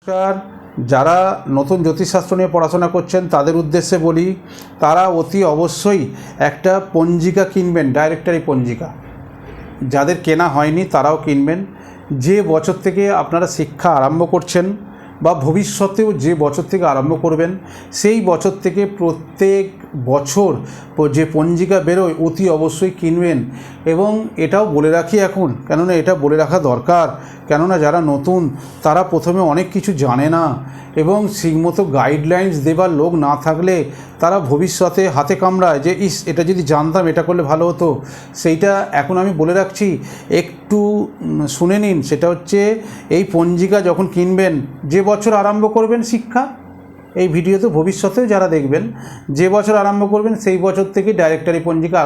নমস্কার। যারা নতুন জ্যোতিষশাস্ত্র নিয়ে পড়াশোনা করছেন তাদের উদ্দেশ্যে বলি, তারা অতি অবশ্যই একটা পঞ্জিকা কিনবেন, ডাইরেক্টরি পঞ্জিকা। যাদের কেনা হয়নি তারাও কিনবেন। যে বছর থেকে আপনারা শিক্ষা আরম্ভ করছেন বা ভবিষ্যতেও যে বছর থেকে আরম্ভ করবেন, সেই বছর থেকে প্রত্যেক বছর যে পঞ্জিকা বেরোয় অতি অবশ্যই কিনবেন। এবং এটাও বলে রাখি এখন, কেননা এটা বলে রাখা দরকার, কেননা যারা নতুন তারা প্রথমে অনেক কিছু জানে না এবং ঠিকমতো গাইডলাইন্স দেবার লোক না থাকলে তারা ভবিষ্যতে হাতে কামড়ায় যে এটা যদি জানতাম এটা করলে ভালো হতো। সেইটা এখন আমি বলে রাখছি, একটু শুনে নিন। সেটা হচ্ছে, এই পঞ্জিকা যখন কিনবেন, যে বছর আরম্ভ করবেন শিক্ষা, এই ভিডিওতে ভবিষ্যতেও যারা দেখবেন, যে বছর আরম্ভ করবেন সেই বছর থেকে ডাইরেক্টরি পঞ্জিকা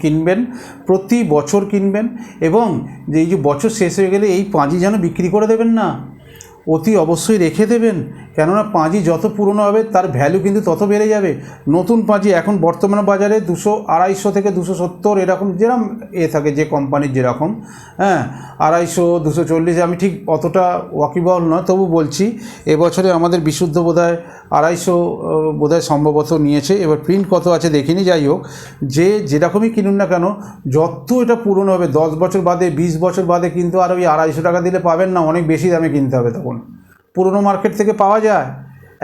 কিনবেন, প্রতি বছর কিনবেন। এবং এই যে বছর শেষ হয়ে গেলে এই পাঁজি যেন বিক্রি করে দেবেন না, অতি অবশ্যই রেখে দেবেন। কেননা পাঁজি যত পুরনো হবে তার ভ্যালু কিন্তু তত বেড়ে যাবে। নতুন পাঁজি এখন বর্তমান বাজারে 200-250 থেকে 270 এরকম, যেরকম থাকে যে কোম্পানির যেরকম, 250, 240, আমি ঠিক অতটা ওয়াকিবহল নয়, তবু বলছি এবছরে আমাদের বিশুদ্ধ বোধহয় 250 বোধহয় সম্ভবত নিয়েছে। এবার প্রিন্ট কত আছে দেখিনি, যাই হোক, যেরকমই কিনুন না কেন, যত এটা পুরনো হবে 10 বছর বাদে, 20 বছর বাদে কিন্তু আর ওই 250 টাকা দিলে পাবেন না, অনেক বেশি দামে কিনতে হবে। তখন পুরনো মার্কেট থেকে পাওয়া যায়,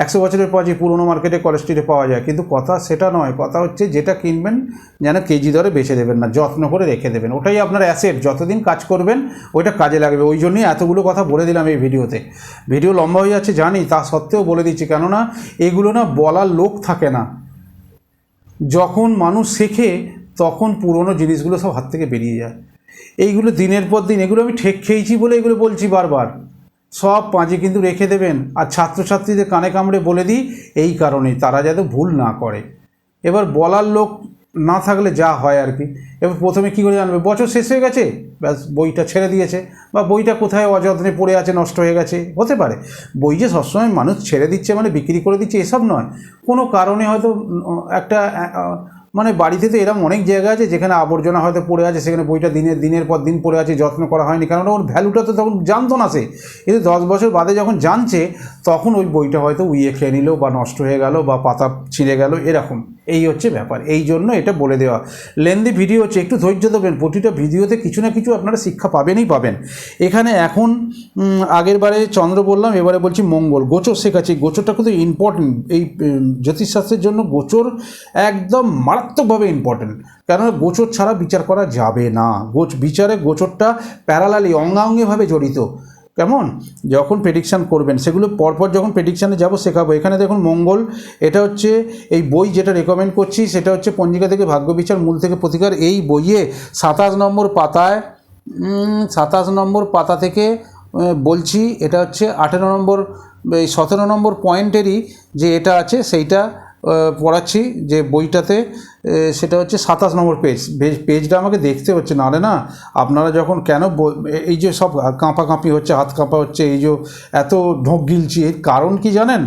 100 বছরের পাঁজি পুরনো মার্কেটে কলেজ স্ট্রিটে পাওয়া যায়। কিন্তু কথা সেটা নয়, কথা হচ্ছে যেটা কিনবেন যেন কেজি দরে বেচে দেবেন না, যত্ন করে রেখে দেবেন। ওটাই আপনার অ্যাসেট, যতদিন কাজ করবেন ওইটা কাজে লাগবে। ওই জন্যই এতগুলো কথা বলে দিলাম এই ভিডিওতে। ভিডিও লম্বা হয়ে যাচ্ছে জানি, তা সত্ত্বেও বলে দিচ্ছি, কেননা এগুলো না বলার লোক থাকে না। যখন মানুষ শেখে তখন পুরনো জিনিসগুলো সব হাত থেকে বেরিয়ে যায়। এইগুলো দিনের পর দিন, এগুলো আমি ঠেক খেয়েছি বলে এগুলো বলছি বারবার। সব পাঁজি কিন্তু রেখে দেবেন। আর ছাত্রছাত্রীদের কানে কামড়ে বলে দিই এই কারণেই, তারা যাতে ভুল না করে। এবার বলার লোক না থাকলে যা হয় আর কি। এবার প্রথমে কী করে জানবে, বছর শেষ হয়ে গেছে, ব্যাস বইটা ছেড়ে দিয়েছে, বা বইটা কোথায় অযত্নে পড়ে আছে, নষ্ট হয়ে গেছে, হতে পারে। বই যে সবসময় মানুষ ছেড়ে দিচ্ছে মানে বিক্রি করে দিচ্ছে এসব নয়, কোনো কারণে হয়তো একটা মানে বাড়িতে তো এরকম অনেক জায়গা আছে যেখানে আবর্জনা হয়তো পড়ে আছে, সেখানে বইটা দিনের পর দিন পড়ে আছে, যত্ন করা হয়নি, কারণ ওর ভ্যালুটা তো তখন জানতো না সে। কিন্তু 10 বছর বাদে যখন জানছে, তখন ওই বইটা হয়তো উইয়ে খেয়ে নিল, বা নষ্ট হয়ে গেল, বা পাতা ছিঁড়ে গেল, এরকম। এই হচ্ছে ব্যাপার, এই জন্য এটা বলে দেওয়া। লেন্দি ভিডিও হচ্ছে, একটু ধৈর্য দেবেন, প্রতিটা ভিডিওতে কিছু না কিছু আপনারা শিক্ষা পাবেনই পাবেন। এখানে এখন আগের বারে চন্দ্র বললাম, এবারে বলছি মঙ্গল। গোচর শেখাচ্ছি, গোচরটা কিন্তু ইম্পর্টেন্ট এই জ্যোতিষশাস্ত্রের জন্য। গোচর একদম মারাত্মকভাবে ইম্পর্টেন্ট, কেননা গোচর ছাড়া বিচার করা যাবে না। বিচারে গোচরটা প্যারালালি, অঙ্গাঙ্গিভাবে জড়িত। কেমন, যখন প্রেডিকশান করবেন সেগুলো পরপর যখন প্রেডিকশানে যাব শেখাবো। এখানে দেখুন মঙ্গল, এটা হচ্ছে এই বই যেটা রেকমেন্ড করছি, সেটা হচ্ছে পঞ্জিকা থেকে ভাগ্য বিচার, মূল থেকে প্রতিকার। এই বইয়ে 27 নম্বর পাতায়, 27 নম্বর পাতা থেকে বলছি, এটা হচ্ছে 18 নম্বর, এই 17 নম্বর পয়েন্টেরই যে এটা আছে সেইটা পড়াচ্ছি যে বইটাতে। সেটা হচ্ছে 27 নম্বর পেজটা আমাকে দেখতে হচ্ছে, নাহলে না আপনারা যখন কেন এই যে সব কাঁপাকাঁপি হচ্ছে, হাত কাঁপা হচ্ছে, এই যে এত ঢোক গিলছি, এর কারণ কি জানেন?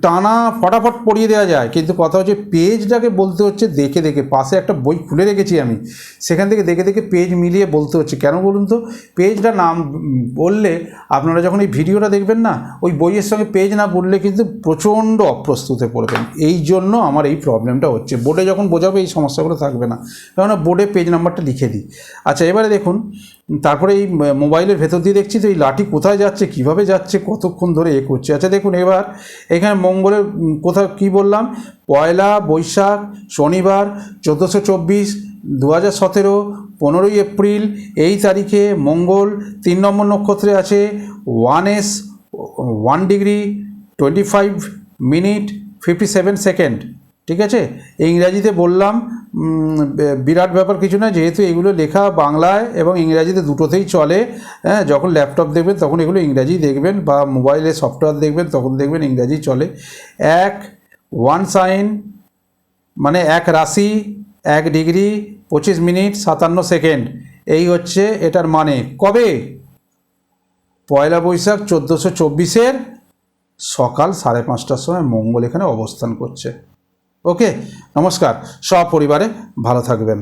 টানা ফটাফট পড়িয়ে দেওয়া যায়, কিন্তু কথা হচ্ছে পেজটাকে বলতে হচ্ছে দেখে দেখে। পাশে একটা বই খুলে রেখেছি আমি, সেখান থেকে দেখে দেখে পেজ মিলিয়ে বলতে হচ্ছে। কেন বলুন তো? পেজটা নাম বললে আপনারা যখন এই ভিডিওটা দেখবেন না, ওই বইয়ের সঙ্গে পেজ না বললে কিন্তু প্রচণ্ড অপ্রস্তুতে পড়বেন। এই জন্য আমার এই প্রবলেমটা হচ্ছে। বোর্ডে যখন বোঝাবে এই সমস্যাগুলো থাকবে না, কেননা বোর্ডে পেজ নাম্বারটা লিখে দিই। আচ্ছা, এবারে দেখুন, তারপরে এই মোবাইলের ভেতর দিয়ে দেখছি তো এই লাঠি কোথায় যাচ্ছে, কিভাবে যাচ্ছে, কতক্ষণ ধরে করছে। আচ্ছা দেখুন, এবার এখানে মঙ্গলের কোথাও কি বললাম, 1 বৈশাখ শনিবার 1424, 2017, 15 এপ্রিল এই তারিখে মঙ্গল 3 নম্বর নক্ষত্রে আছে, 1s 1 ডিগ্রি 25 মিনিট 57 সেকেন্ড। ঠিক আছে, ইংরাজিতে বললাম, বিরাট ব্যাপার কিছু না, যেহেতু এগুলো লেখা বাংলায় এবং ইংরাজিতে দুটোতেই চলে। যখন ল্যাপটপ দেখবেন তখন এগুলো ইংরাজি দেখবেন, বা মোবাইলে সফটওয়্যার দেখবেন তখন দেখবেন ইংরাজি চলে। 1 সাইন মানে 1 রাশি 1 ডিগ্রি 25 মিনিট 57 সেকেন্ড, এই হচ্ছে এটার মানে। কবে? 1 বৈশাখ 1424 সকাল 5:30টার সময় মঙ্গল এখানে অবস্থান করছে। ওকে, নমস্কার। সপরিবারে ভালো থাকবেন।